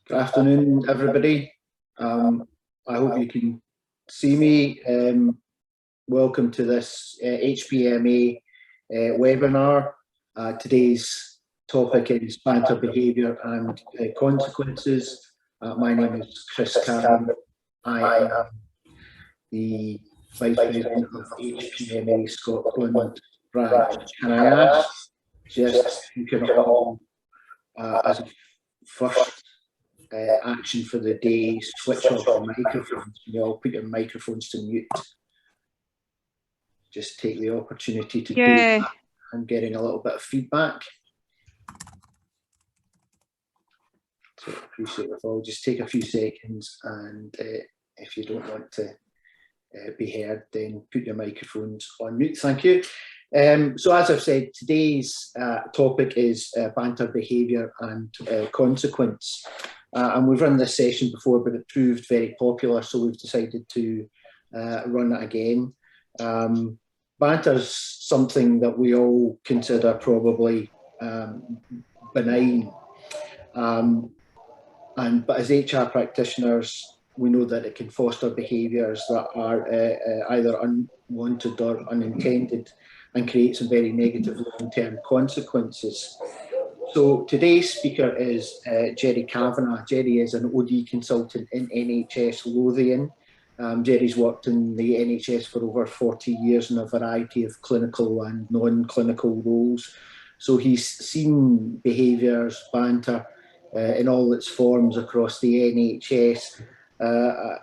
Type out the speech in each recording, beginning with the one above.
Good afternoon, everybody. I hope you can see me. Welcome to this HPMA webinar. Today's topic is banter behaviour and consequences. My name is Chris Cameron. I am the Vice President of HPMA Scotland branch. Can I ask just if you can all, as a first action for the day, switch off the microphones. You all put your microphones to mute. Just take the opportunity to do that. I'm getting a little bit of feedback. So I appreciate it all. Just take a few seconds, and if you don't want to be heard, then put your microphones on mute. Thank you. So as I've said, today's topic is banter behaviour and consequence. And we've run this session before, but it proved very popular, so we've decided to run it again. Banter's something that we all consider probably benign, but as HR practitioners, we know that it can foster behaviours that are either unwanted or unintended and create some very negative long-term consequences. So today's speaker is Jerry Kavanagh. Jerry is an OD consultant in NHS Lothian. Jerry's worked in the NHS for over 40 years in a variety of clinical and non-clinical roles. So he's seen behaviours, banter, in all its forms across the NHS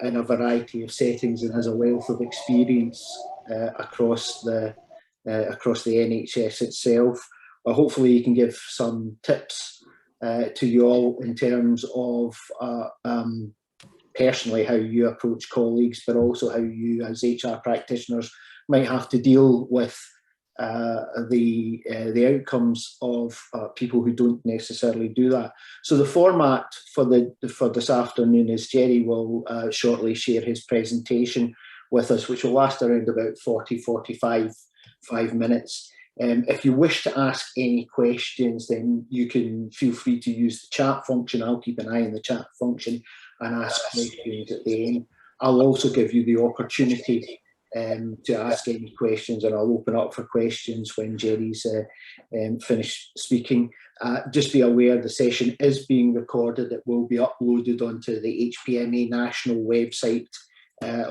in a variety of settings, and has a wealth of experience across the NHS itself. Hopefully you can give some tips to you all in terms of personally how you approach colleagues, but also how you as HR practitioners might have to deal with the outcomes of people who don't necessarily do that. So the format for this afternoon is Jerry will shortly share his presentation with us, which will last around about 45 minutes. If you wish to ask any questions, then you can feel free to use the chat function. I'll keep an eye on the chat function and ask questions at the end. I'll also give you the opportunity to ask any questions, and I'll open up for questions when Jerry's finished speaking. Just be aware the session is being recorded. It will be uploaded onto the HPMA national website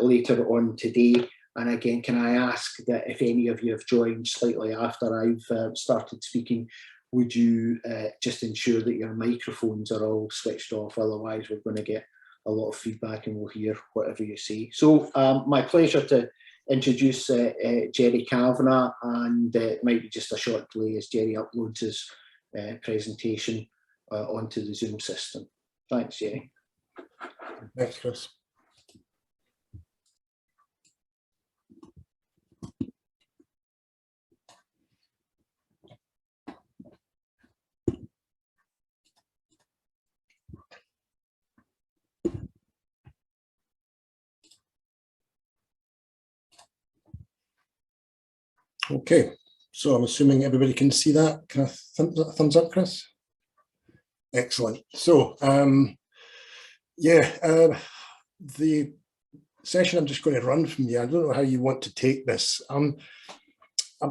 later on today. And again, can I ask that if any of you have joined slightly after I've started speaking, would you just ensure that your microphones are all switched off? Otherwise, we're going to get a lot of feedback and we'll hear whatever you say. So my pleasure to introduce Jerry Kavanagh, and it might be just a short delay as Jerry uploads his presentation onto the Zoom system. Thanks, Jerry. Thanks, Chris. Okay, so I'm assuming everybody can see that. Can I thumbs up, Chris? Excellent. So, the session I'm just going to run from you, I don't know how you want to take this. I'm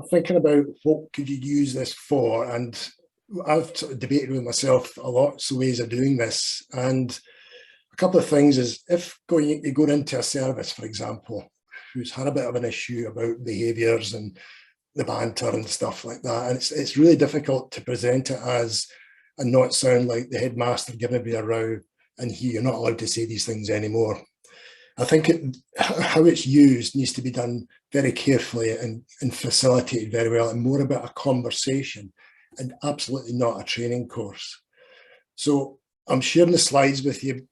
thinking about what could you use this for, and I've sort of debated with myself a lot of ways of doing this. And a couple of things is, if you go into a service, for example, who's had a bit of an issue about behaviours and the banter and stuff like that, and it's really difficult to present it as and not sound like the headmaster giving everybody a row and you're not allowed to say these things anymore. I think how it's used needs to be done very carefully and facilitated very well, and more about a conversation and absolutely not a training course. So I'm sharing the slides with you,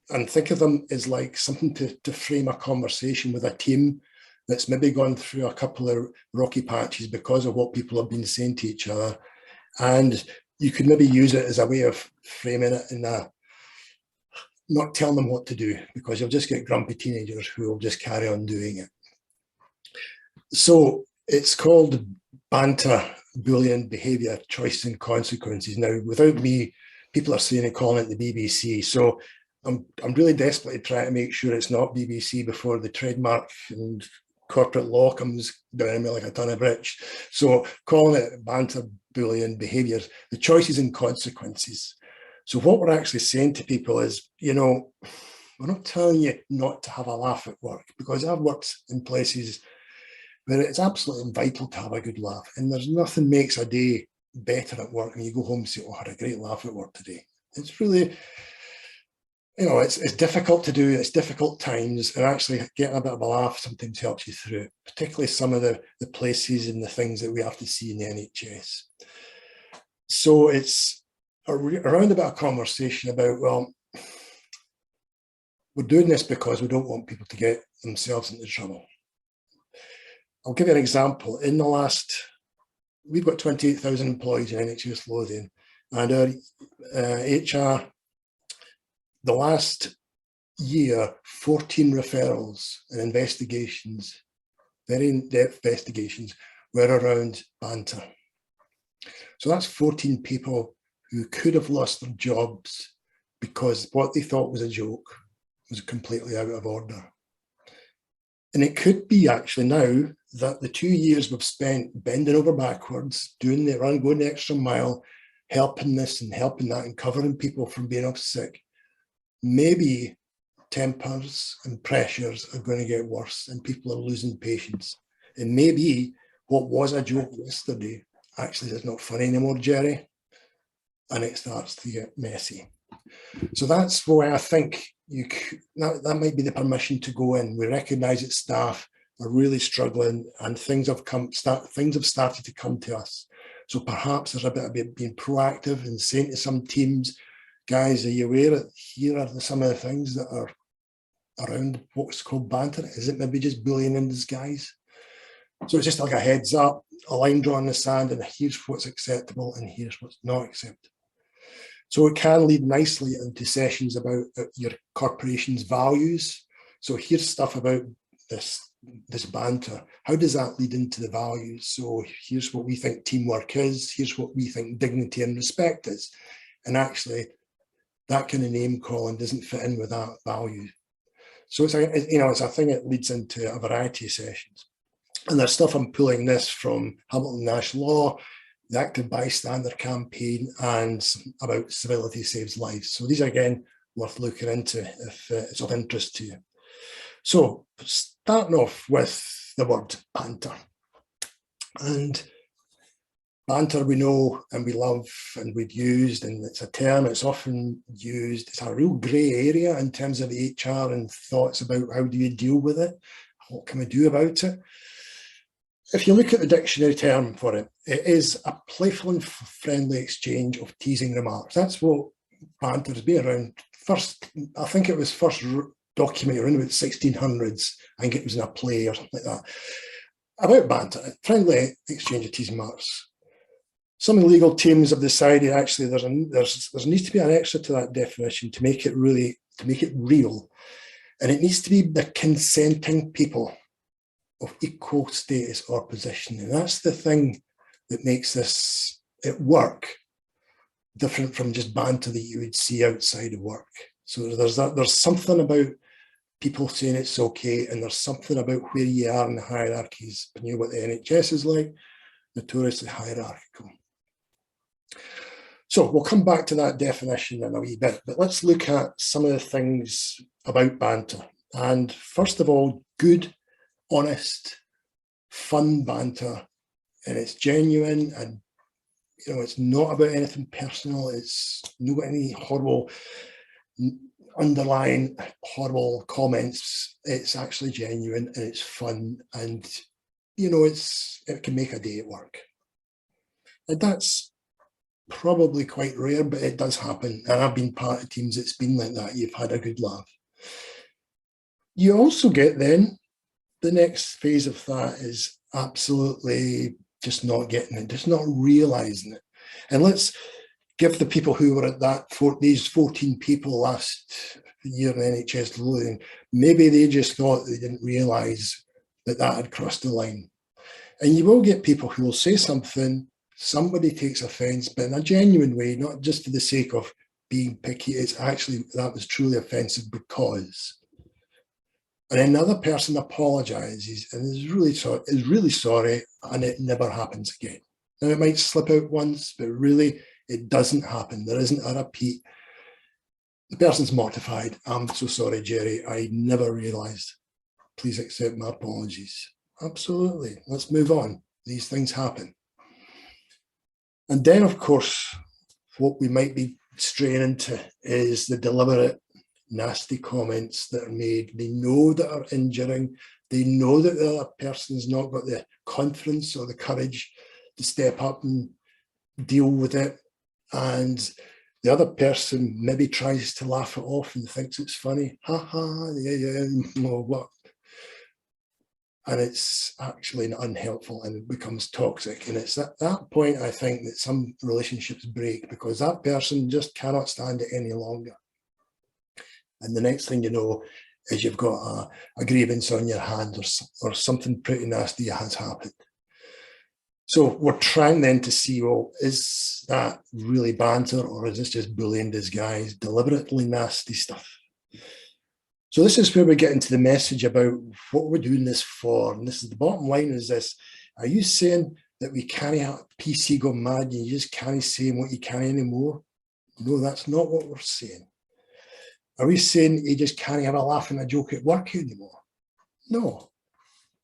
and think of them as like something to frame a conversation with a team that's maybe gone through a couple of rocky patches because of what people have been saying to each other. And you could maybe use it as a way of framing it in not telling them what to do, because you'll just get grumpy teenagers who will just carry on doing it. So it's called Banter, Boolean Behaviour, Choices and Consequences. Now, without me people are saying and calling it the BBC. So I'm really desperately trying to make sure it's not BBC before the trademark and corporate law comes down me like a ton of bricks. So calling it banter, bullying, behaviours, the choices and consequences. So what we're actually saying to people is, you know, we're not telling you not to have a laugh at work, because I've worked in places where it's absolutely vital to have a good laugh. And there's nothing makes a day better at work when you go home and say, oh, I had a great laugh at work today. It's really, you know, it's difficult to do, it's difficult times, and actually getting a bit of a laugh sometimes helps you through it, particularly some of the places and the things that we have to see in the NHS. So it's around a bit of conversation about, well, we're doing this because we don't want people to get themselves into trouble. I'll give you an example. In the last, we've got 28,000 employees in NHS Lothian, and our HR, the last year, 14 referrals and investigations, very in-depth investigations, were around banter. So that's 14 people who could have lost their jobs because what they thought was a joke was completely out of order. And it could be actually now that the 2 years we've spent bending over backwards, doing the run, going the extra mile, helping this and helping that and covering people from being off sick, maybe tempers and pressures are going to get worse and people are losing patience. And maybe what was a joke yesterday actually is not funny anymore, Jerry, and it starts to get messy. So that's why I think that might be the permission to go in. We recognise that staff are really struggling and things have started to come to us. So perhaps there's a bit of being proactive and saying to some teams, guys, are you aware that here are some of the things that are around what's called banter? Is it maybe just bullying in disguise? So it's just like a heads up, a line drawn in the sand, and here's what's acceptable and here's what's not acceptable. So it can lead nicely into sessions about your corporation's values. So here's stuff about this banter. How does that lead into the values? So here's what we think teamwork is. Here's what we think dignity and respect is. And actually, that kind of name calling doesn't fit in with that value. So it's a thing that leads into a variety of sessions. And there's stuff I'm pulling this from Hamilton National Law, the Active Bystander campaign, and about civility saves lives. So these are, again, worth looking into if it's of interest to you. So starting off with the word banter. And banter we know and we love and we've used, and it's a term, it's often used, it's a real grey area in terms of HR and thoughts about how do you deal with it, what can we do about it. If you look at the dictionary term for it, it is a playful and friendly exchange of teasing remarks. That's what banter has been around. First, I think it was first documented around about 1600s. I think it was in a play or something like that. About banter, friendly exchange of teasing remarks. Some legal teams have decided actually there needs to be an extra to that definition to make it real, and it needs to be the consenting people of equal status or position. And that's the thing that makes this at work different from just banter that you would see outside of work. So there's something about people saying it's okay, and there's something about where you are in the hierarchies. And you know what the NHS is like, notoriously hierarchical. So we'll come back to that definition in a wee bit, but let's look at some of the things about banter. And first of all, good, honest, fun banter, and it's genuine, and it's not about anything personal. It's not any horrible underlying horrible comments. It's actually genuine and it's fun, and it can make a day at work. And that's probably quite rare, but it does happen, and I've been part of teams that's been like that. You've had a good laugh. You also get then the next phase of that is absolutely just not getting it, just not realizing it. And let's give the people who were at these 14 people last year in NHS Lothian, maybe they just thought they didn't realize that had crossed the line. And you will get people who will say something, somebody takes offense, but in a genuine way, not just for the sake of being picky. It's actually, that was truly offensive because. And then the other person apologises and is really sorry, and it never happens again. Now, it might slip out once, but really it doesn't happen. There isn't a repeat. The person's mortified. I'm so sorry, Jerry. I never realised. Please accept my apologies. Absolutely. Let's move on. These things happen. And then, of course, what we might be straying into is the deliberate, nasty comments that are made. They know that are injuring. They know that the other person's not got the confidence or the courage to step up and deal with it. And the other person maybe tries to laugh it off and thinks it's funny. Ha ha, yeah, no, what? And it's actually unhelpful and it becomes toxic. And it's at that point, I think, that some relationships break because that person just cannot stand it any longer. And the next thing you know is you've got a grievance on your hand, or something pretty nasty has happened. So we're trying then to see, well, is that really banter, or is this just bullying disguise, deliberately nasty stuff? So this is where we get into the message about what we're doing this for. And this is the bottom line is this: are you saying that we can't have PC go mad and you just can't say what you can anymore? No, that's not what we're saying. Are we saying you just can't have a laugh and a joke at work anymore? No,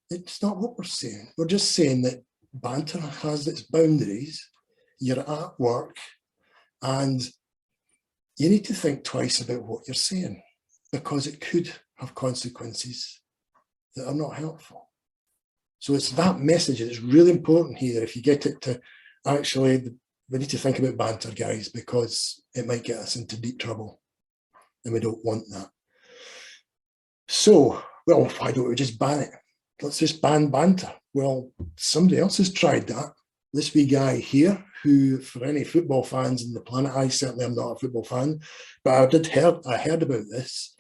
it's not what we're saying. We're just saying that banter has its boundaries. You're at work and you need to think twice about what you're saying, because it could have consequences that are not helpful. So it's that message that is really important here. If you get it to actually, we need to think about banter, guys, because it might get us into deep trouble and we don't want that. So, well, why don't we just ban it? Let's just ban banter. Well, somebody else has tried that. This wee guy here, who, for any football fans on the planet, I certainly am not a football fan, but I heard about this.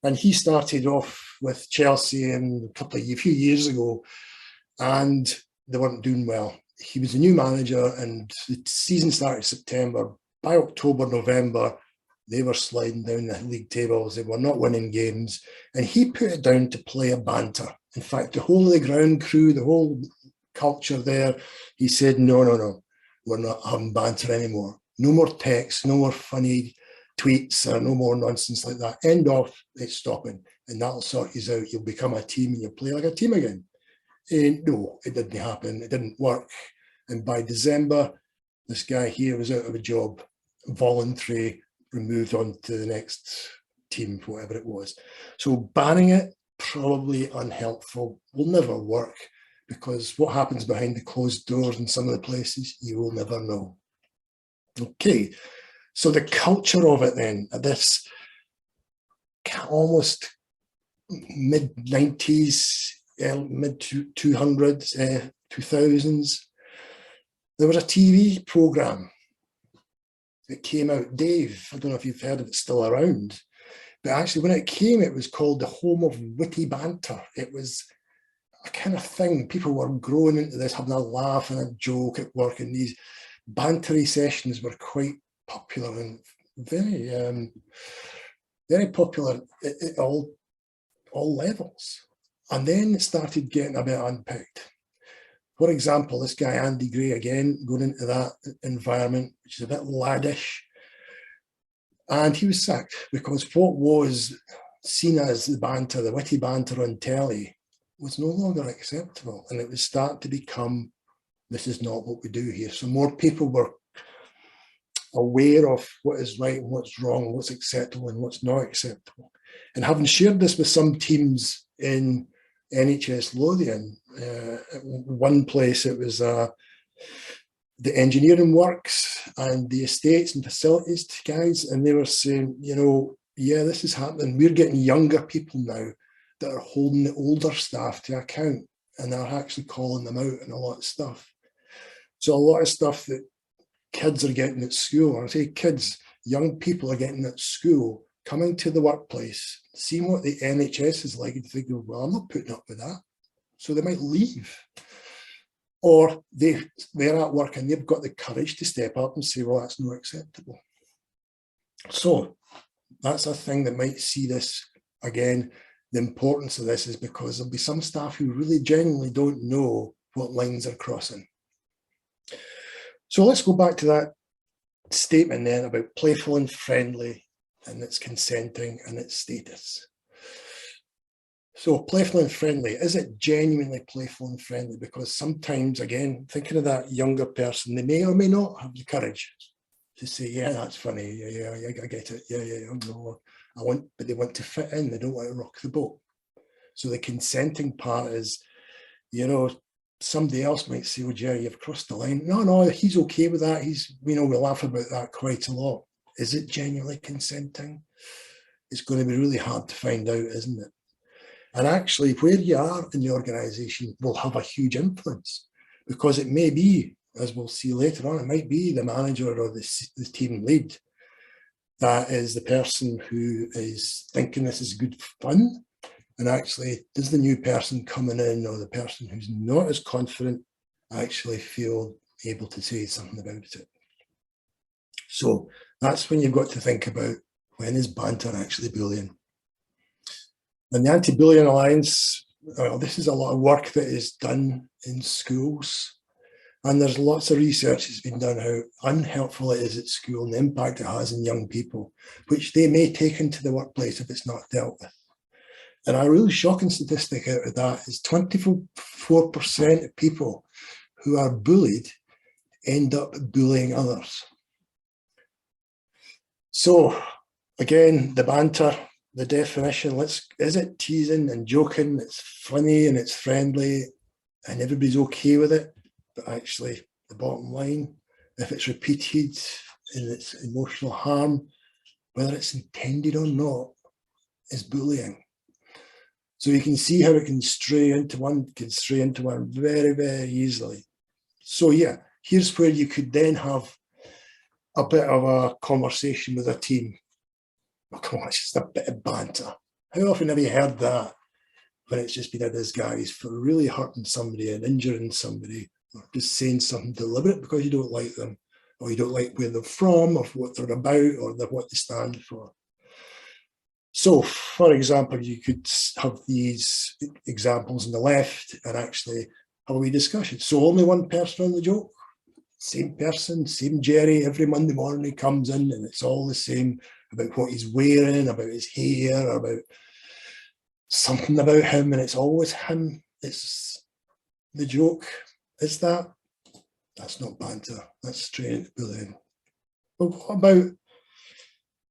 And he started off with Chelsea a few years ago, and they weren't doing well. He was a new manager, and the season started September. By October, November, they were sliding down the league tables. They were not winning games, and he put it down to play a banter. In fact, the whole of the ground crew, the whole culture there, he said, no, we're not having banter anymore. No more texts, no more funny tweets, or no more nonsense like that. End off, it's stopping, and that'll sort you out. You'll become a team and you'll play like a team again. And no, it didn't happen. It didn't work. And by December, this guy here was out of a job, voluntary, removed on to the next team, whatever it was. So banning it, probably unhelpful, will never work, because what happens behind the closed doors in some of the places, you will never know. Okay, so the culture of it then, at this almost mid-90s, mid-200s, 2000s, there was a TV programme that came out. Dave, I don't know if you've heard of it, still around, but actually when it came, it was called the Home of Witty Banter. It was a kind of thing. People were growing into this, having a laugh and a joke at work, and these bantery sessions were quite popular and very, very popular at all levels. And then it started getting a bit unpicked. For example, this guy, Andy Gray, again, going into that environment, which is a bit laddish. And he was sacked because what was seen as the banter, the witty banter on telly, was no longer acceptable. And it was starting to become, this is not what we do here. So more people were aware of what is right and what's wrong, what's acceptable and what's not acceptable. And having shared this with some teams in NHS Lothian, one place it was the engineering works and the estates and facilities guys, and they were saying, yeah, this is happening. We're getting younger people now that are holding the older staff to account, and they're actually calling them out on a lot of stuff. So a lot of stuff that kids are getting at school, or I say kids, young people are getting at school, coming to the workplace, seeing what the NHS is like, and thinking, well, I'm not putting up with that. So they might leave. Or they're at work and they've got the courage to step up and say, well, that's not acceptable. So that's a thing that might see this again. The importance of this is because there'll be some staff who really genuinely don't know what lines are crossing. So let's go back to that statement then about playful and friendly, and it's consenting and its status. So playful and friendly, is it genuinely playful and friendly? Because sometimes, again, thinking of that younger person, they may or may not have the courage to say, yeah, that's funny, yeah, I get it, yeah, no, but they want to fit in, they don't want to rock the boat. So the consenting part is, you know, somebody else might say, oh, Jerry, you've crossed the line. No, he's okay with that. We laugh about that quite a lot. Is it genuinely consenting? It's going to be really hard to find out, isn't it? And actually, where you are in the organisation will have a huge influence, because it may be, as we'll see later on, it might be the manager or the team lead that is the person who is thinking this is good fun. And actually, does the new person coming in or the person who's not as confident actually feel able to say something about it? So that's when you've got to think about, when is banter actually bullying? And the Anti-Bullying Alliance, this is a lot of work that is done in schools. And there's lots of research that's been done how unhelpful it is at school and the impact it has on young people, which they may take into the workplace if it's not dealt with. And a really shocking statistic out of that is 24% of people who are bullied end up bullying others. So again, the banter, the definition, is it teasing and joking? It's funny and it's friendly and everybody's okay with it. But actually, the bottom line, if it's repeated in its emotional harm, whether it's intended or not, is bullying. So you can see how it can stray into one very, very easily. So yeah, here's where you could then have a bit of a conversation with a team. Oh, come on, it's just a bit of banter. How often have you heard that when it's just been a disguise for really hurting somebody and injuring somebody, or just saying something deliberate because you don't like them, or you don't like where they're from, or what they're about, or what they stand for? So, for example, you could have these examples on the left and actually have a wee discussion. So only one person on the joke, same person, same Jerry, every Monday morning he comes in and it's all the same about what he's wearing, about his hair, about something about him, and it's always him. It's the joke. Is that's not banter, that's straight bullying. But what about,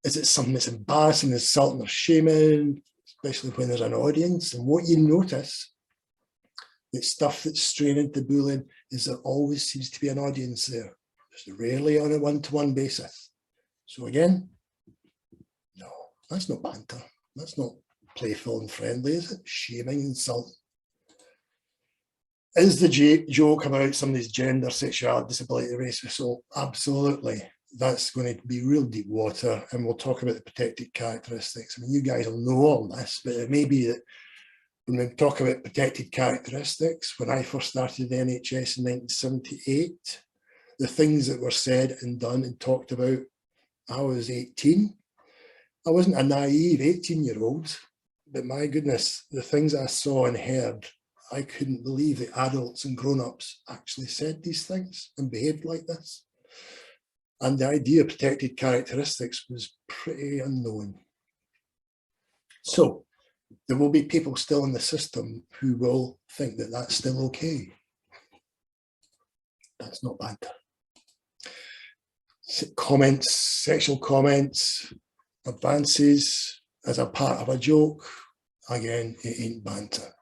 is it something that's embarrassing, insulting or shaming, especially when there's an audience? And what you notice, the stuff that's straying into bullying, is there always seems to be an audience there, just rarely on a one-to-one basis. So again, no, that's not banter. That's not playful and friendly, is it? Shaming, insulting. Is the joke about somebody's gender, sexuality, disability, race? So absolutely. That's going to be real deep water, and we'll talk about the protected characteristics. I mean, you guys will know all this, but it may be that when we talk about protected characteristics, when I first started the NHS in 1978, the things that were said and done and talked about, I was 18. I wasn't a naive 18-year-old, but my goodness, the things I saw and heard, I couldn't believe that adults and grown-ups actually said these things and behaved like this. And the idea of protected characteristics was pretty unknown. So there will be people still in the system who will think that that's still okay. That's not banter. Comments, sexual comments, advances as a part of a joke, again, it ain't banter.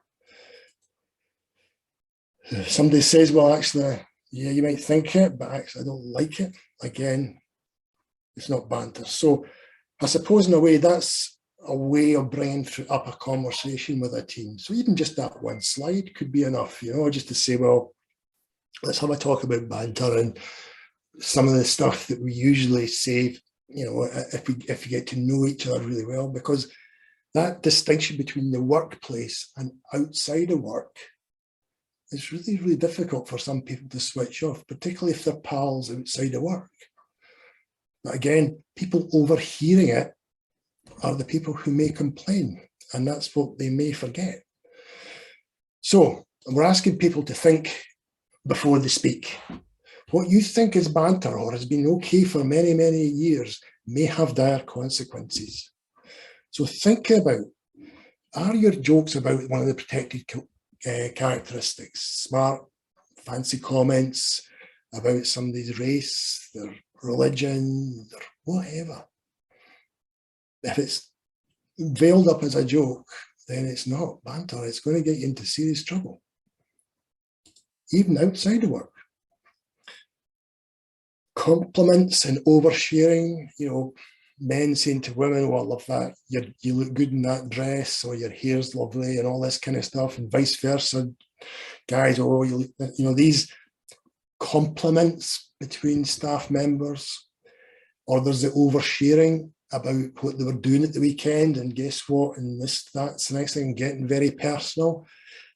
Somebody says, well, actually, yeah, you might think it, but actually I don't like it. Again, it's not banter. So I suppose in a way that's a way of bringing up a conversation with a team. So even just that one slide could be enough, just to say, well, let's have a talk about banter and some of the stuff that we usually say, if we get to know each other really well, because that distinction between the workplace and outside of work is really, really difficult for some people to switch off, particularly if they're pals outside of work. But again, people overhearing it are the people who may complain, and that's what they may forget. So we're asking people to think before they speak. What you think is banter or has been okay for many, many years may have dire consequences. So think about, are your jokes about one of the protected characteristics? Smart, fancy comments about somebody's race, their religion, their whatever. If it's veiled up as a joke, then it's not banter. It's going to get you into serious trouble, even outside of work. Compliments and oversharing, men saying to women, "Well, I love that, you look good in that dress," or "Your hair's lovely," and all this kind of stuff, and vice versa. Guys, "Oh, these compliments between staff members." Or there's the oversharing about what they were doing at the weekend, and guess what? And that's the next thing, getting very personal.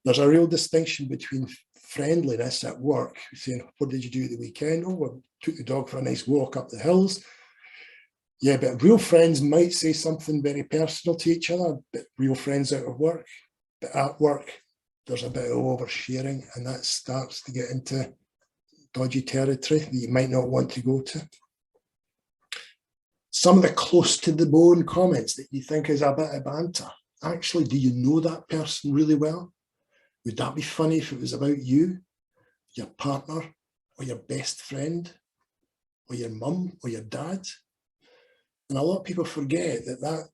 There's a real distinction between friendliness at work, saying, "What did you do at the weekend?" "Oh, I took the dog for a nice walk up the hills." Yeah, but real friends might say something very personal to each other, but real friends out of work. But at work, there's a bit of oversharing, and that starts to get into dodgy territory that you might not want to go to. Some of the close to the bone comments that you think is a bit of banter. Actually, do you know that person really well? Would that be funny if it was about you, your partner, or your best friend, or your mum, or your dad? And a lot of people forget that that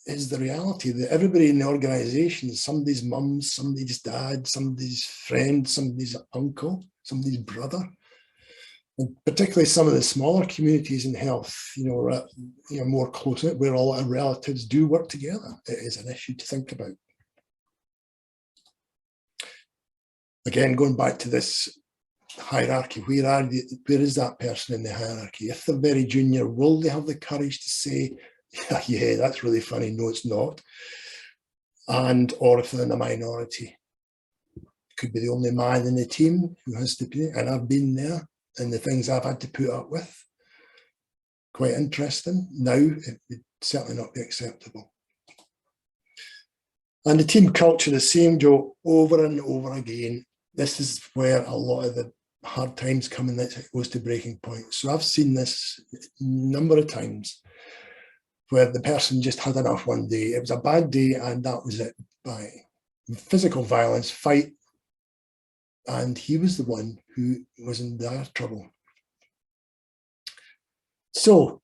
is the reality, that everybody in the organisation is somebody's mum, somebody's dad, somebody's friend, somebody's uncle, somebody's brother. And particularly some of the smaller communities in health, more close, where a lot of relatives do work together, it is an issue to think about. Again, going back to this hierarchy, where is that person in the hierarchy? If they're very junior, will they have the courage to say, "Yeah, that's really funny"? "No, it's not." Or if they're in a minority, could be the only man in the team who has to be, and I've been there, and the things I've had to put up with, quite interesting. Now, it would certainly not be acceptable. And the team culture, the same joke over and over again. This is where a lot of the hard times come in, that it goes to breaking point. So I've seen this a number of times where the person just had enough one day. It was a bad day and that was it. By physical violence, fight, and he was the one who was in dire trouble. So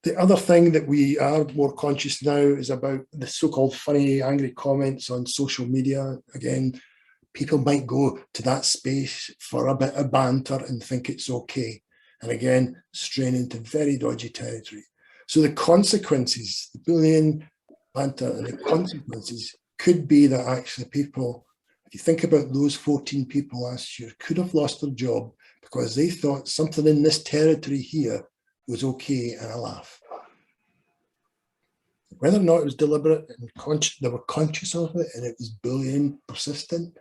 the other thing that we are more conscious now is about the so-called funny, angry comments on social media. Again, people might go to that space for a bit of banter and think it's okay. And again, strain into very dodgy territory. So the consequences, the bullying, banter, and the consequences could be that actually people, if you think about those 14 people last year, could have lost their job because they thought something in this territory here was okay and a laugh. Whether or not it was deliberate and they were conscious of it and it was bullying, persistent,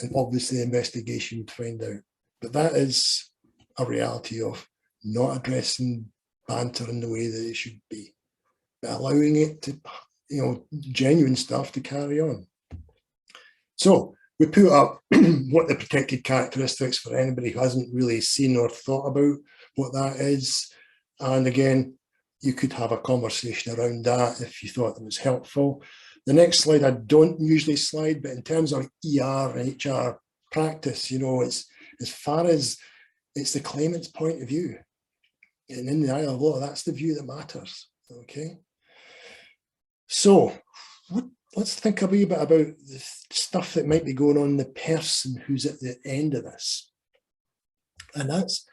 and obviously the investigation would find out. But that is a reality of not addressing banter in the way that it should be, but allowing it to, genuine stuff to carry on. So we put up what the protected characteristics for anybody who hasn't really seen or thought about what that is. And again, you could have a conversation around that if you thought it was helpful. The next slide, I don't usually slide, but in terms of ER and HR practice, it's as far as it's the claimant's point of view. And in the eye of law, that's the view that matters, okay? So let's think a wee bit about the stuff that might be going on in the person who's at the end of this. And that's,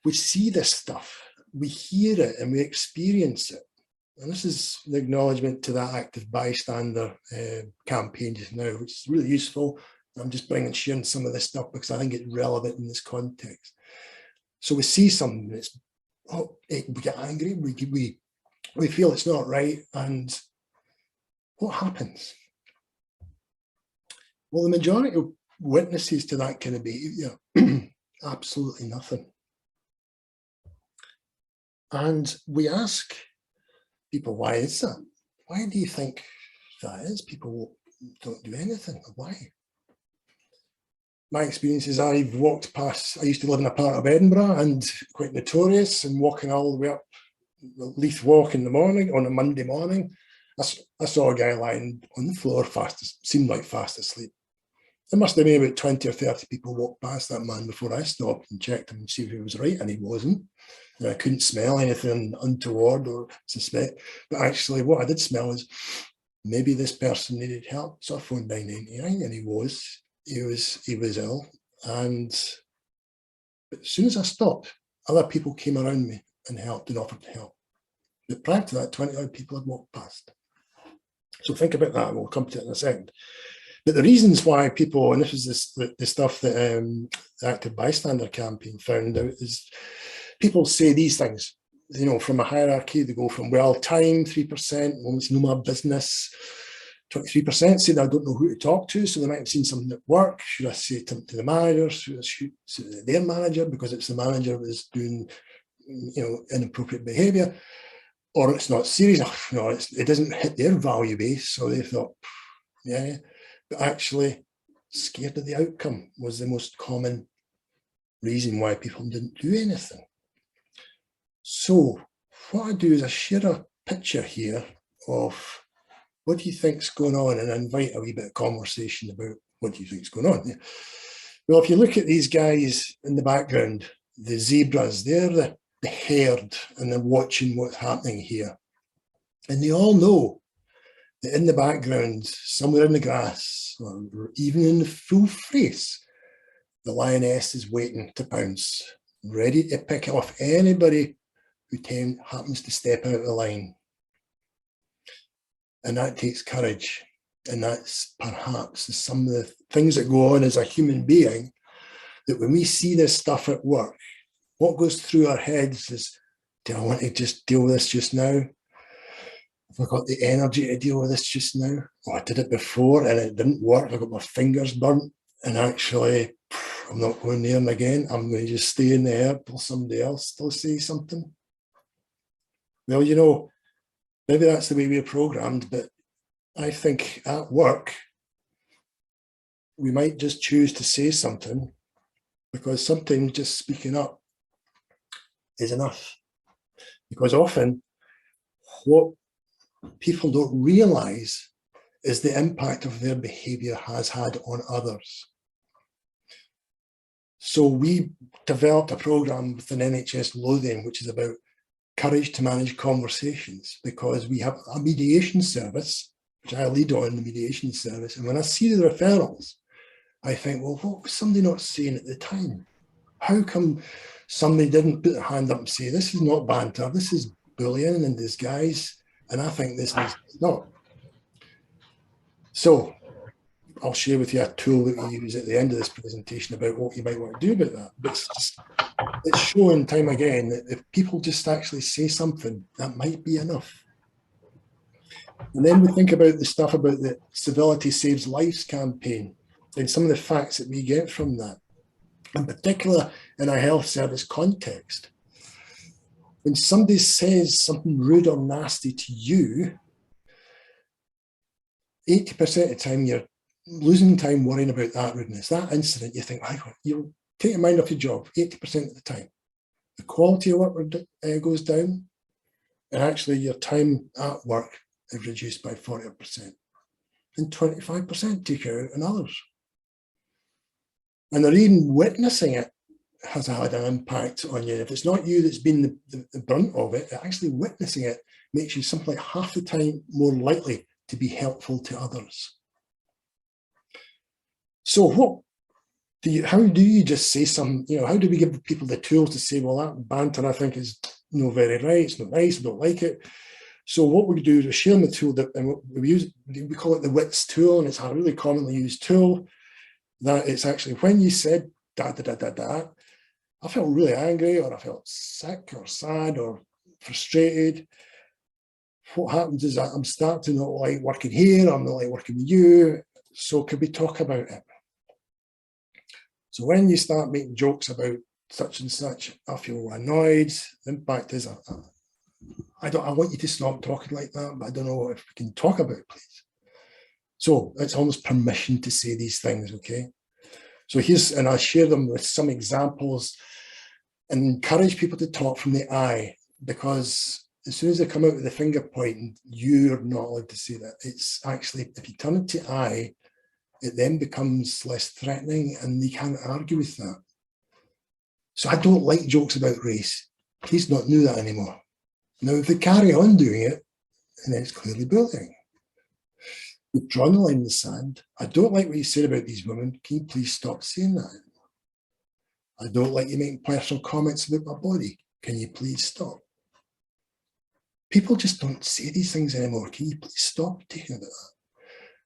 we see this stuff, we hear it and we experience it. And this is the acknowledgement to that active bystander campaign just now, which is really useful. I'm just sharing some of this stuff because I think it's relevant in this context. So we see something that's, we get angry, we feel it's not right, and what happens? Well, the majority of witnesses to that kind of behaviour, absolutely nothing. And we ask people, why is that? Why do you think that is? People don't do anything. Why? My experience is I've walked past, I used to live in a part of Edinburgh and quite notorious, and walking all the way up the Leith Walk in the morning, on a Monday morning, I saw a guy lying on the floor, seemed like fast asleep. There must have been about 20 or 30 people walked past that man before I stopped and checked him and see if he was right, and he wasn't. And I couldn't smell anything untoward or suspect. But actually what I did smell is maybe this person needed help. So I phoned 999 and he was ill. And as soon as I stopped, other people came around me and helped and offered to help. But prior to that, 20 odd people had walked past. So think about that, we'll come to it in a second. But the reasons why people, and this is the stuff that the Active Bystander campaign found out, is people say these things, you know, from a hierarchy, they go from, well, time, 3%, well, it's no my business. 23% said, I don't know who to talk to, so they might have seen something at work. Should I say to the manager? Should I say to their manager, because it's the manager that's doing, you know, inappropriate behaviour? Or it's not serious, no, it doesn't hit their value base, so they thought, yeah. But actually, scared of the outcome was the most common reason why people didn't do anything. So what I do is I share a picture here of what do you think's going on, and I invite a wee bit of conversation about what do you think's going on. Well, if you look at these guys in the background, the zebras, they're the herd, and they're watching what's happening here. And they all know that in the background, somewhere in the grass, or even in the full face, the lioness is waiting to pounce, ready to pick off anybody who happens to step out of the line. And that takes courage. And that's perhaps some of the things that go on as a human being, that when we see this stuff at work, what goes through our heads is, do I want to just deal with this just now? Have I got the energy to deal with this just now? Oh, I did it before and it didn't work. I got my fingers burnt, and actually, I'm not going near them again. I'm going to just stay in the air till somebody else still says something. Well, you know, maybe that's the way we're programmed, but I think at work, we might just choose to say something, because sometimes just speaking up is enough. Because often what people don't realize is the impact of their behavior has had on others. So we developed a program with an NHS Lothian, which is about courage to manage conversations, because we have a mediation service, which I lead on, the mediation service. And when I see the referrals, I think, well, what was somebody not saying at the time? How come somebody didn't put their hand up and say, this is not banter, this is bullying in disguise, and I think this needs to stop. So I'll share with you a tool that we use at the end of this presentation about what you might want to do about that. But it's shown time again that if people just actually say something, that might be enough. And then we think about the stuff about the Civility Saves Lives campaign and some of the facts that we get from that, in particular in a health service context. When somebody says something rude or nasty to you, 80% of the time you're losing time worrying about that rudeness. That incident, you think, you'll take your mind off your job 80% of the time. The quality of work goes down, and actually your time at work is reduced by 40%. And 25% take out on others. And they're even witnessing it has had an impact on you. If it's not you that's been the brunt of it, actually witnessing it makes you something like half the time more likely to be helpful to others. So how do you just say some, how do we give people the tools to say, well, that banter I think is no very right, it's not nice, I don't like it. So what we do is we share the tool that, and we call it the WITS tool, and it's a really commonly used tool that it's actually when you said da da da da da, I felt really angry, or I felt sick or sad or frustrated. What happens is that I'm starting to not like working here, I'm not like working with you, so could we talk about it? So when you start making jokes about such and such, I feel annoyed. The impact is, I want you to stop talking like that, but I don't know if we can talk about it, please. So it's almost permission to say these things, okay? So and I'll share them with some examples and encourage people to talk from the I, because as soon as they come out with the finger pointing, you're not allowed to say that. It's actually, if you turn it to I, it then becomes less threatening and you can't argue with that. So I don't like jokes about race. Please not do that anymore. Now, if they carry on doing it, then it's clearly bullying. We've drawn the line in the sand. I don't like what you said about these women. Can you please stop saying that anymore? I don't like you making personal comments about my body. Can you please stop? People just don't say these things anymore. Can you please stop taking about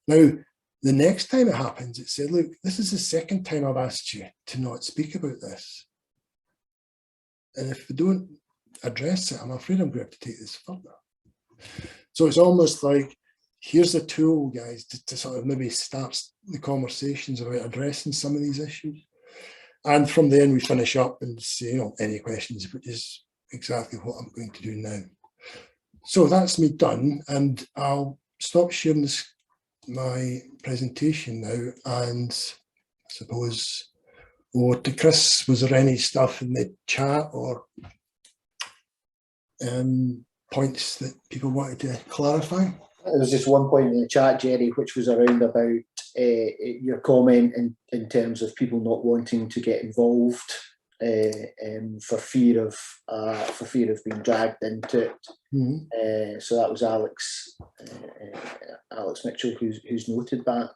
that? Now, the next time it happens, it said, look, this is the second time I've asked you to not speak about this. And if we don't address it, I'm afraid I'm going to have to take this further. So it's almost like, here's a tool, guys, to sort of maybe start the conversations about addressing some of these issues. And from then we finish up and say, you know, any questions, which is exactly what I'm going to do now. So that's me done, and I'll stop sharing my presentation now, and I suppose over to Chris. Was there any stuff in the chat or points that people wanted to clarify? There was just one point in the chat, Jerry, which was around about your comment in terms of people not wanting to get involved for fear of being dragged into it. Mm-hmm. So that was Alex Mitchell who's noted that.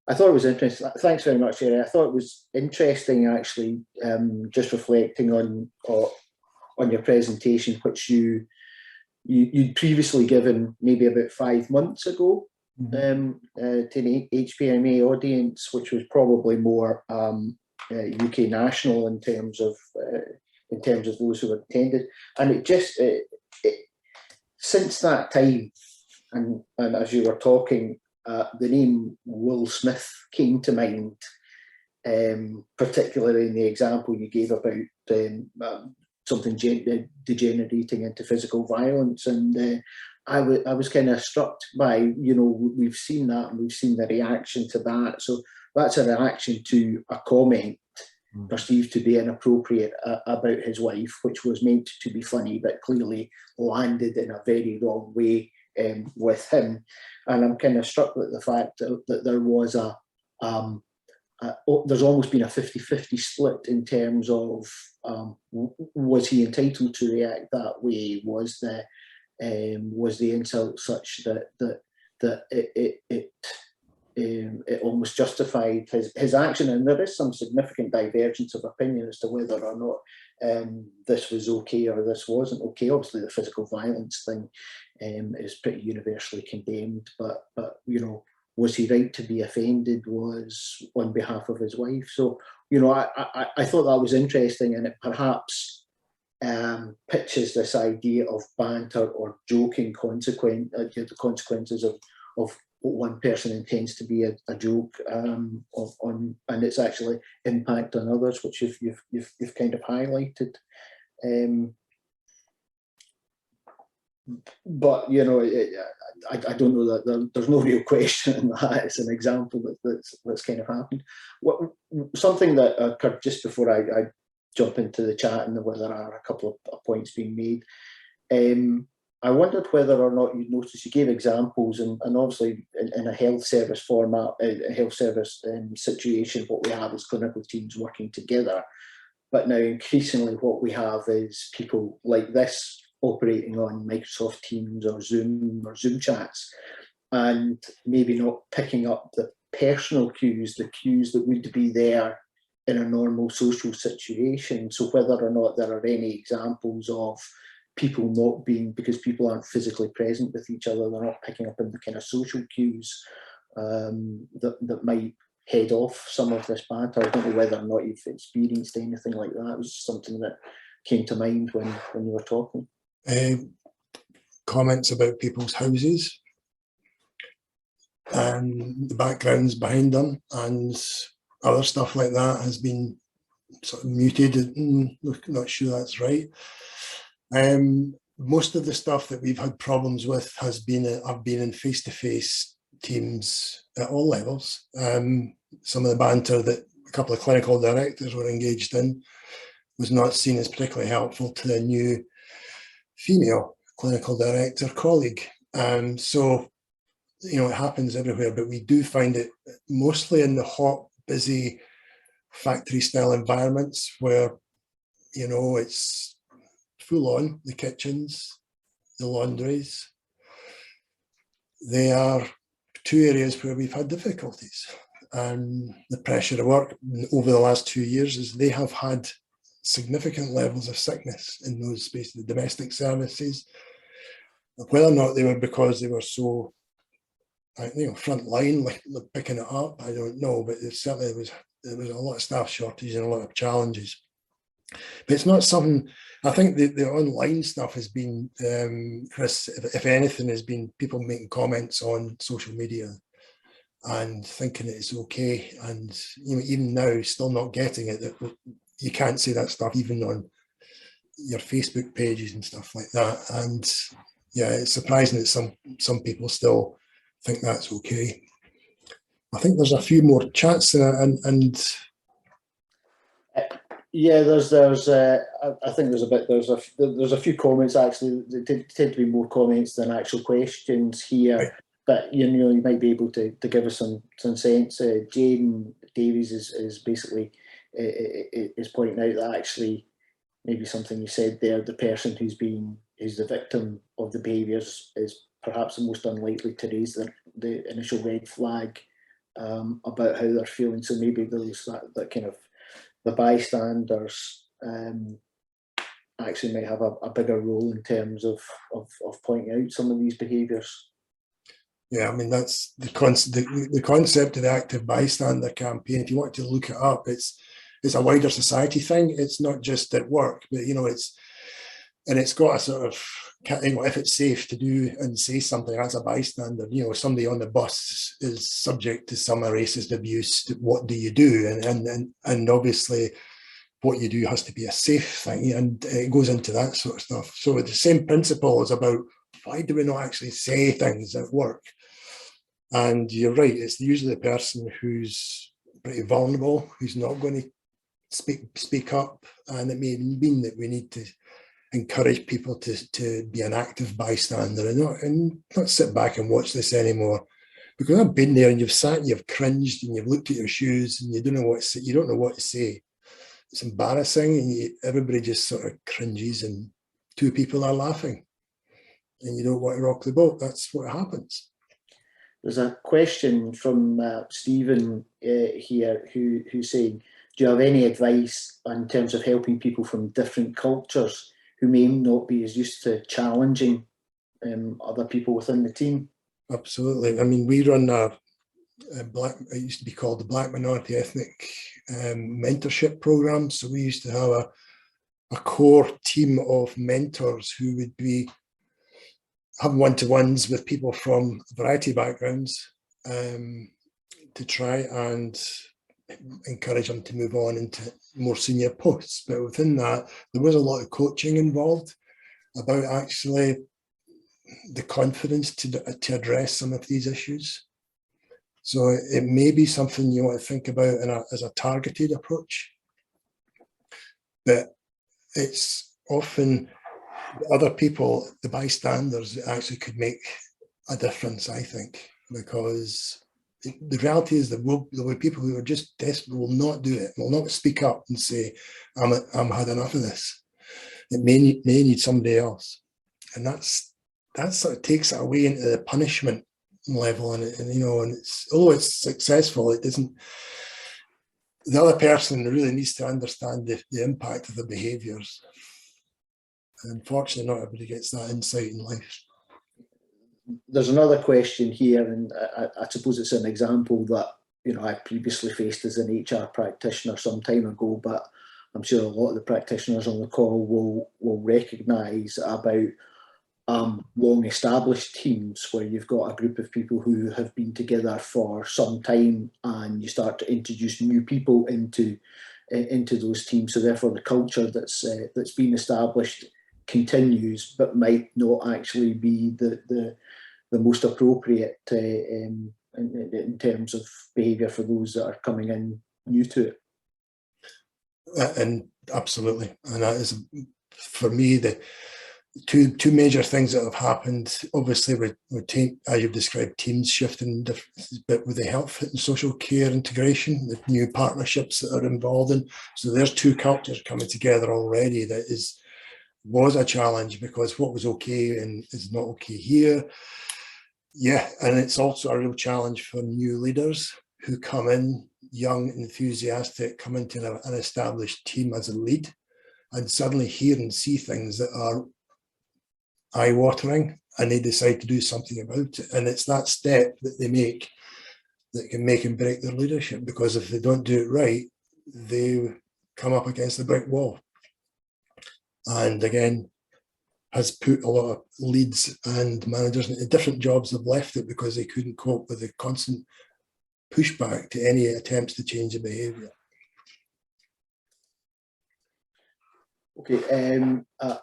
I thought it was interesting. Thanks very much, Jerry. I thought it was interesting, actually, just reflecting on your presentation, which you'd previously given maybe about 5 months ago, mm-hmm. To an HPMA audience, which was probably more UK national in terms of those who attended, and it just since that time, and as you were talking, the name Will Smith came to mind, particularly in the example you gave about something degenerating into physical violence, and I was kind of struck by, you know, we've seen that and we've seen the reaction to that. So that's a reaction to a comment perceived to be inappropriate about his wife, which was meant to be funny, but clearly landed in a very wrong way with him. And I'm kind of struck with the fact that there was there's almost been a 50-50 split in terms of was he entitled to react that way? Was the insult such that it almost justified his action? And there is some significant divergence of opinion as to whether or not this was okay or this wasn't okay. Obviously, the physical violence thing is pretty universally condemned, but you know, was he right to be offended was on behalf of his wife. So, you know, I thought that was interesting, and it perhaps pitches this idea of banter or joking the consequences of what one person intends to be a joke on, and its actually impact on others, which you've kind of highlighted. But you know, I don't know that there's no real question in that. It's an example that's kind of happened. Something that occurred just before I jump into the chat, and where there are a couple of points being made. I wondered whether or not you noticed, you gave examples, and obviously in a health service format, a health service situation, what we have is clinical teams working together. But now increasingly what we have is people like this operating on Microsoft Teams or Zoom chats, and maybe not picking up the personal cues, the cues that would be there in a normal social situation. So whether or not there are any examples of people not being, because people aren't physically present with each other, they're not picking up in the kind of social cues that might head off some of this banter. I don't know whether or not you've experienced anything like that. It was just something that came to mind when you were talking. Comments about people's houses and the backgrounds behind them and other stuff like that has been sort of muted. Not sure that's right. Most of the stuff that we've had problems with has been I've been in face-to-face teams at all levels. Some of the banter that a couple of clinical directors were engaged in was not seen as particularly helpful to the new female clinical director colleague. So, you know, it happens everywhere, but we do find it mostly in the hot, busy factory style environments where, you know, it's full on, the kitchens, the laundries. They are two areas where we've had difficulties. And the pressure of work over the last 2 years is they have had significant levels of sickness in those spaces, the domestic services. Whether or not they were because they were so, you know, front line, like picking it up, I don't know, but it certainly there was a lot of staff shortage and a lot of challenges. But it's not something, I think the online stuff has been, Chris, if anything, has been people making comments on social media and thinking it's okay. And, you know, even now, still not getting it, that you can't say that stuff even on your Facebook pages and stuff like that. And yeah, it's surprising that some people still think that's okay. I think there's a few more chats and yeah, I think there's a few comments actually. There tend to be more comments than actual questions here. Right. But you know, you might be able to give us some sense. Jane Davies is basically is pointing out that actually maybe something you said there, the person who's the victim of the behaviours is perhaps the most unlikely to raise the initial red flag about how they're feeling. So maybe there's that kind of the bystanders actually might have a bigger role in terms of pointing out some of these behaviours. Yeah, I mean, that's the concept of the active bystander campaign. If you want to look it up, it's a wider society thing. It's not just at work, but you know, it's got a sort of, you know, if it's safe to do and say something as a bystander, you know, somebody on the bus is subject to some racist abuse. What do you do? And obviously, what you do has to be a safe thing, and it goes into that sort of stuff. So the same principle is about why do we not actually say things at work? And you're right, it's usually the person who's pretty vulnerable, who's not going to speak up, and it may mean that we need to encourage people to be an active bystander and not sit back and watch this anymore. Because I've been there and you've sat and you've cringed and you've looked at your shoes and you don't know what to say. It's embarrassing, and everybody just sort of cringes and two people are laughing and you don't want to rock the boat. That's what happens. There's a question from Stephen here who's saying, do you have any advice in terms of helping people from different cultures who may not be as used to challenging other people within the team? Absolutely. I mean, we run it used to be called the Black Minority Ethnic Mentorship Program. So we used to have a core team of mentors who would be having one-to-ones with people from a variety of backgrounds to try and encourage them to move on into more senior posts. But within that, there was a lot of coaching involved about actually the confidence to address some of these issues. So it may be something you want to think about as a targeted approach, but it's often other people, the bystanders, actually could make a difference, I think, because the reality is that there will be people who are just desperate, will not do it, will not speak up and say, I'm had enough of this. It may need somebody else. And that sort of takes it away into the punishment level, and you know, and although it's successful, it doesn't. The other person really needs to understand the impact of the behaviours. Unfortunately, not everybody gets that insight in life. There's another question here, and I suppose it's an example that, you know, I previously faced as an HR practitioner some time ago, but I'm sure a lot of the practitioners on the call will recognise about long-established teams where you've got a group of people who have been together for some time, and you start to introduce new people into into those teams. So therefore, the culture that's been established continues, but might not actually be the most appropriate in terms of behaviour for those that are coming in new to it. And absolutely, and that is, for me, the two major things that have happened. Obviously, with team, as you've described, teams shifting, but with the health and social care integration, the new partnerships that are involved in. So there's two cultures coming together already. That was a challenge, because what was okay and is not okay here. Yeah, and it's also a real challenge for new leaders who come in, young, enthusiastic, come into an established team as a lead, and suddenly hear and see things that are eye-watering, and they decide to do something about it. And it's that step that they make that can make and break their leadership, because if they don't do it right, they come up against the brick wall. And again, has put a lot of leads and managers into different jobs, have left it because they couldn't cope with the constant pushback to any attempts to change the behaviour. Okay, I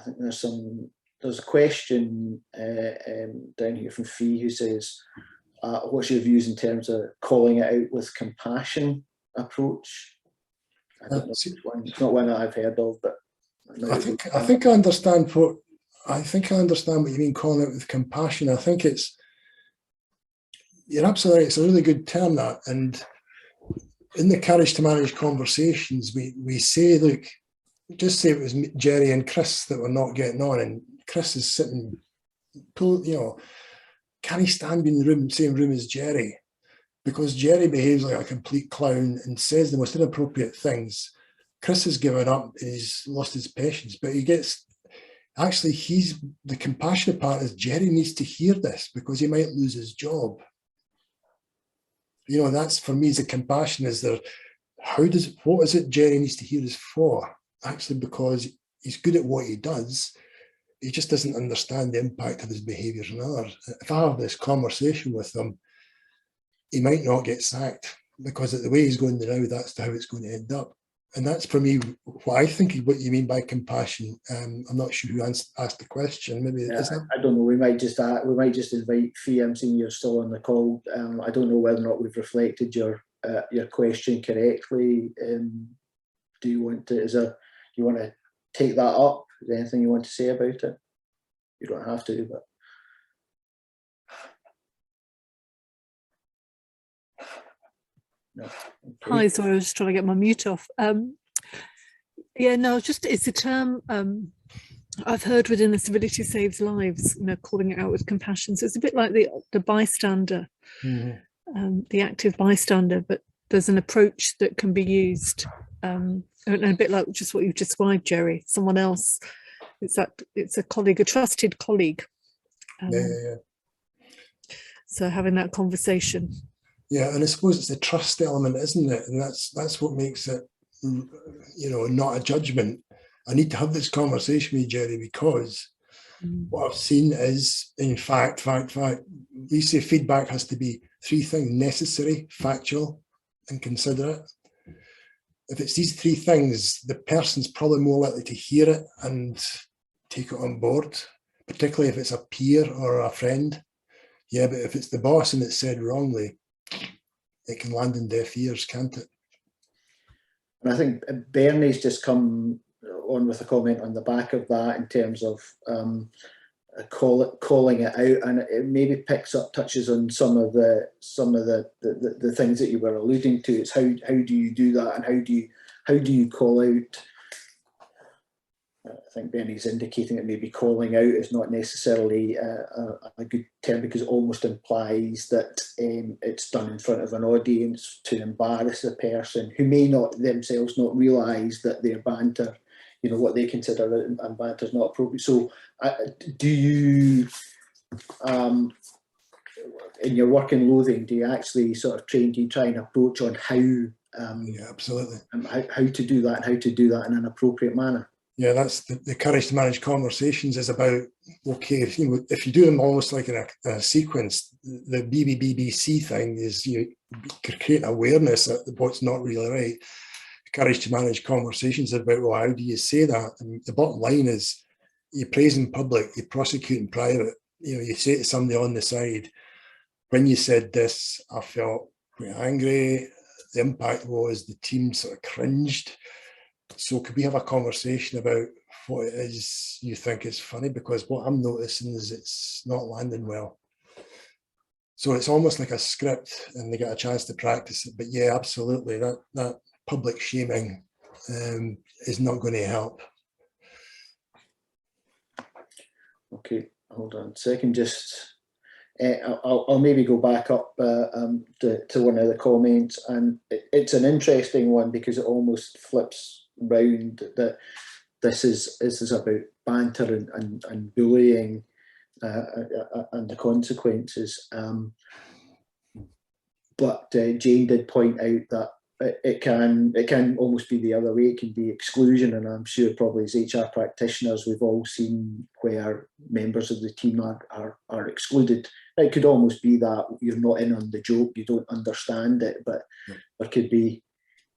think there's a question down here from Fee, who says, what's your views in terms of calling it out with compassion approach? I don't know which one. It's not one that I've heard of, but I think I understand what you mean, calling it with compassion. I think you're absolutely right. It's a really good term, that. And in the Courage to Manage conversations, we say, look, just say it was Jerry and Chris that were not getting on, and Chris is sitting, can he stand in the same room as Jerry? Because Jerry behaves like a complete clown and says the most inappropriate things. Chris has given up, he's lost his patience, but he's the compassionate part is Jerry needs to hear this, because he might lose his job. That's, for me, the compassion is there. What is it Jerry needs to hear this for? Actually, because he's good at what he does, he just doesn't understand the impact of his behaviours on others. If I have this conversation with him, he might not get sacked, because the way he's going now, that's how it's going to end up. And that's, for me, what I think what you mean by compassion. I'm not sure who asked the question. Maybe I don't know. We might just invite Fee. I'm seeing you're still on the call. I don't know whether or not we've reflected your question correctly. Do you want to take that up? Is there anything you want to say about it? You don't have to, but. No. Okay. Hi, sorry, I was just trying to get my mute off. It's a term I've heard within the Civility Saves Lives, calling it out with compassion. So it's a bit like the bystander, the active bystander, but there's an approach that can be used, and a bit like just what you've described, Jerry. Someone else, it's a colleague, a trusted colleague. So having that conversation. Yeah, and I suppose it's the trust element, isn't it? And that's what makes it, not a judgment. I need to have this conversation with Jerry, because what I've seen is, in fact, we say feedback has to be three things: necessary, factual, and considerate. If it's these three things, the person's probably more likely to hear it and take it on board, particularly if it's a peer or a friend. Yeah, but if it's the boss and it's said wrongly, it can land in deaf ears, can't it? And I think Bernie's just come on with a comment on the back of that in terms of calling it out, and it maybe touches on some of the things that you were alluding to. It's how do you do that, and how do you call out? I think Benny's indicating that maybe calling out is not necessarily a good term, because it almost implies that it's done in front of an audience to embarrass the person who may not themselves not realise that their banter, what they consider and banter is not appropriate. So do you, in your work in loathing, do you actually sort of try and approach on how yeah, absolutely, how to do that, and how to do that in an appropriate manner? Yeah, that's the Courage to Manage conversations is about, okay, if you do them almost like in a sequence, the BBBBC thing is you create awareness of what's not really right. courage to manage conversations about, well, how do you say that? And the bottom line is, you praise in public, you prosecute in private. You know, you say to somebody on the side, when you said this, I felt quite angry. The impact was the team sort of cringed. So could we have a conversation about what it is you think is funny? Because what I'm noticing is it's not landing well. So it's almost like a script and they get a chance to practice it. But yeah, absolutely, that public shaming is not going to help. Okay, hold on a second. Just I'll maybe go back up to one of the comments, and it's an interesting one because it almost flips round that this is about banter and bullying and the consequences. But Jane did point out that it can almost be the other way. It can be exclusion, and I'm sure probably as HR practitioners we've all seen where members of the team are excluded. It could almost be that you're not in on the joke, you don't understand it, but there could be,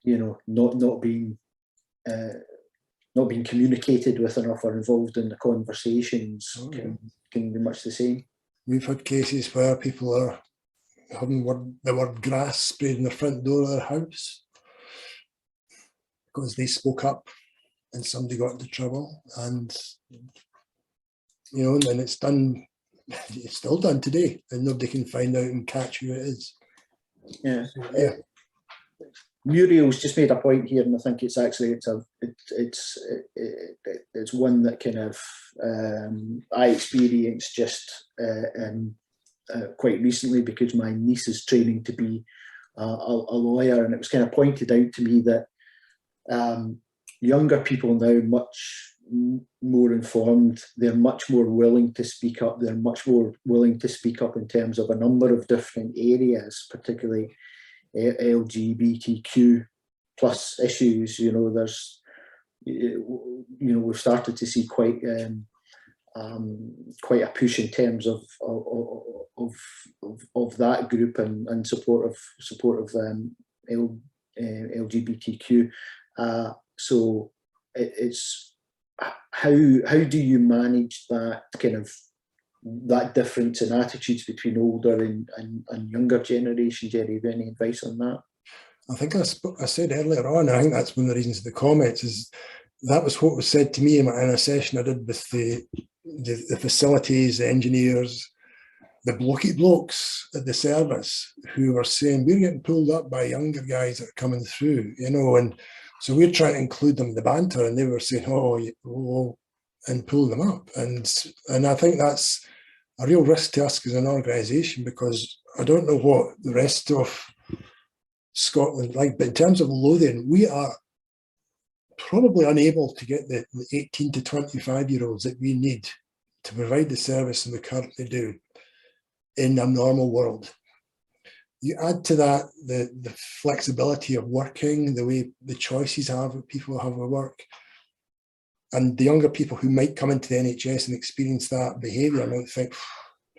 you know, not being communicated with enough or involved in the conversations. Can be much the same. We've had cases where people are having the word grass sprayed in the front door of their house because they spoke up and somebody got into trouble, and you know, and it's done. It's still done today, and nobody can find out and catch who it is. Yeah. Yeah. Muriel's just made a point here, and I think it's one that kind of I experienced just quite recently because my niece is training to be a lawyer, and it was kind of pointed out to me that younger people now much more informed. They're much more willing to speak up. They're much more willing to speak up in terms of a number of different areas, particularly LGBTQ plus issues. You know, there's, you know, we've started to see quite a push in terms of that group and support of LGBTQ. So it's how do you manage that kind of that difference in attitudes between older and younger generation? Jerry, have you any advice on that? I think I said earlier on, I think that's one of the reasons of the comments, is that was what was said to me in a session I did with the facilities, the engineers, the blokes at the service who were saying, we're getting pulled up by younger guys that are coming through, you know, and so we're trying to include them in the banter, and they were saying, oh, and pull them up. And I think that's a real risk to us as an organisation, because I don't know what the rest of Scotland like, but in terms of Lothian, we are probably unable to get the 18 to 25-year-olds that we need to provide the service that we currently do in a normal world. You add to that the flexibility of working, the way the choices people have with work, and the younger people who might come into the NHS and experience that behaviour might think,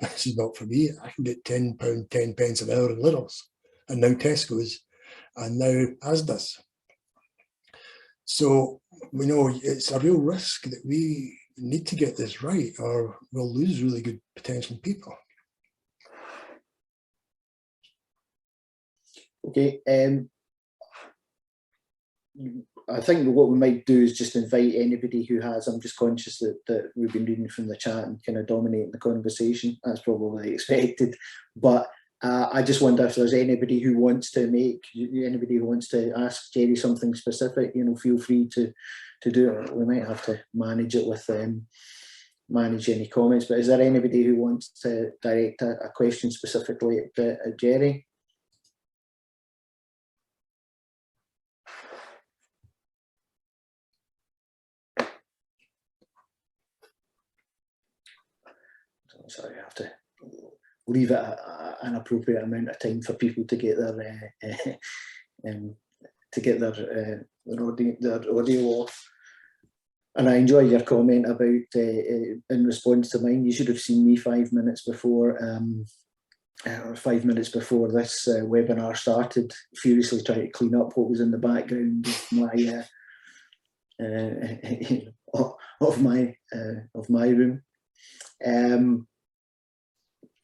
this is not for me. I can get £10, 10 pence an hour in Lidl's, and now Tesco's, and now Asda's. So we know it's a real risk that we need to get this right, or we'll lose really good potential people. Okay, I think what we might do is just invite anybody who has, I'm just conscious that we've been reading from the chat and kind of dominating the conversation. That's probably expected, but I just wonder if there's anybody who wants to ask Jerry something specific, you know, feel free to do it. We might have to manage it with manage any comments, but is there anybody who wants to direct a question specifically at Jerry? Sorry, I have to leave it an appropriate amount of time for people to get their audio off. And I enjoy your comment about in response to mine. You should have seen me 5 minutes before 5 minutes before this webinar started, furiously trying to clean up what was in the background of my room.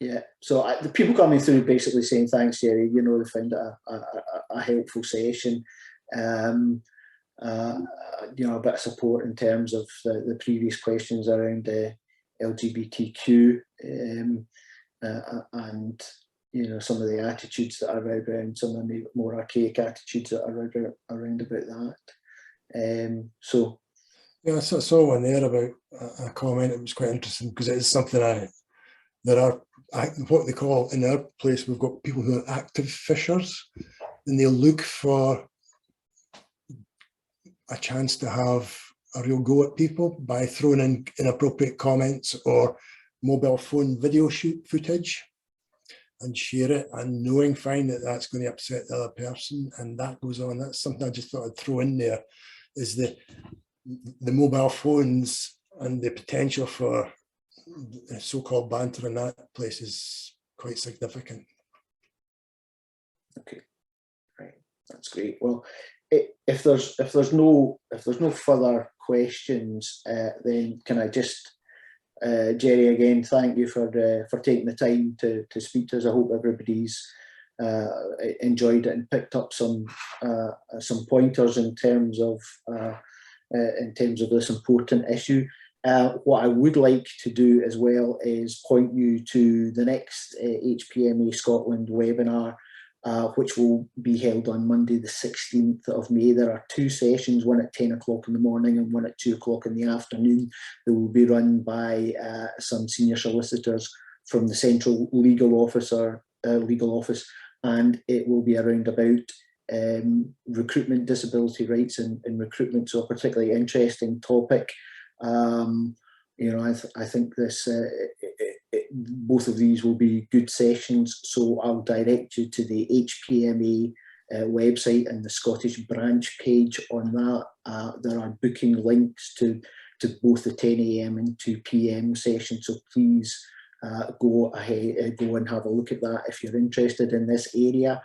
Yeah, so the people coming through basically saying thanks, Jerry. You know, they found it a helpful session. You know, a bit of support in terms of the previous questions around LGBTQ and you know, some of the attitudes that are around, some of the more archaic attitudes that are around about that. So yeah, so I saw one there about a comment. It was quite interesting because it is something there are what they call in our place. We've got people who are active fishers, and they look for a chance to have a real go at people by throwing in inappropriate comments or mobile phone video footage and share it, and knowing fine that that's going to upset the other person, and that goes on. That's something I just thought I'd throw in there, is the mobile phones and the potential for so-called banter in that place is quite significant. Okay, right, that's great. Well, if there's no further questions, then can I just Jerry, again, thank you for taking the time to speak to us. I hope everybody's enjoyed it and picked up some pointers in terms of this important issue. What I would like to do as well is point you to the next HPMA Scotland webinar, which will be held on Monday the 16th of May. There are two sessions, one at 10 o'clock in the morning and one at 2 o'clock in the afternoon. They will be run by some senior solicitors from the Central Legal Office, and it will be around about recruitment, disability rights and recruitment, so a particularly interesting topic. You know, I think this both of these will be good sessions, so I'll direct you to the HPMA website and the Scottish branch page on that. There are booking links to both the 10 AM and 2 PM sessions, so please go and have a look at that if you're interested in this area.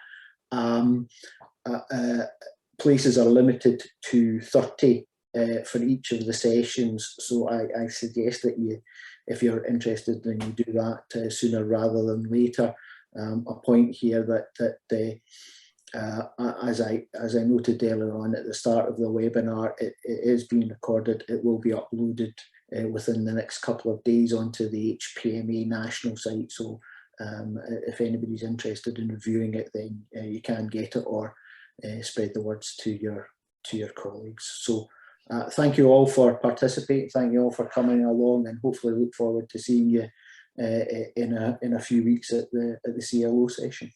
Places are limited to 30 for each of the sessions, so I suggest that you, if you're interested, then you do that sooner rather than later. A point here that as I noted earlier on at the start of the webinar, it is being recorded. It will be uploaded within the next couple of days onto the HPMA national site, so if anybody's interested in reviewing it, then you can get it, or spread the words to your colleagues. So thank you all for participating, thank you all for coming along, and hopefully look forward to seeing you in a few weeks at the CLO session.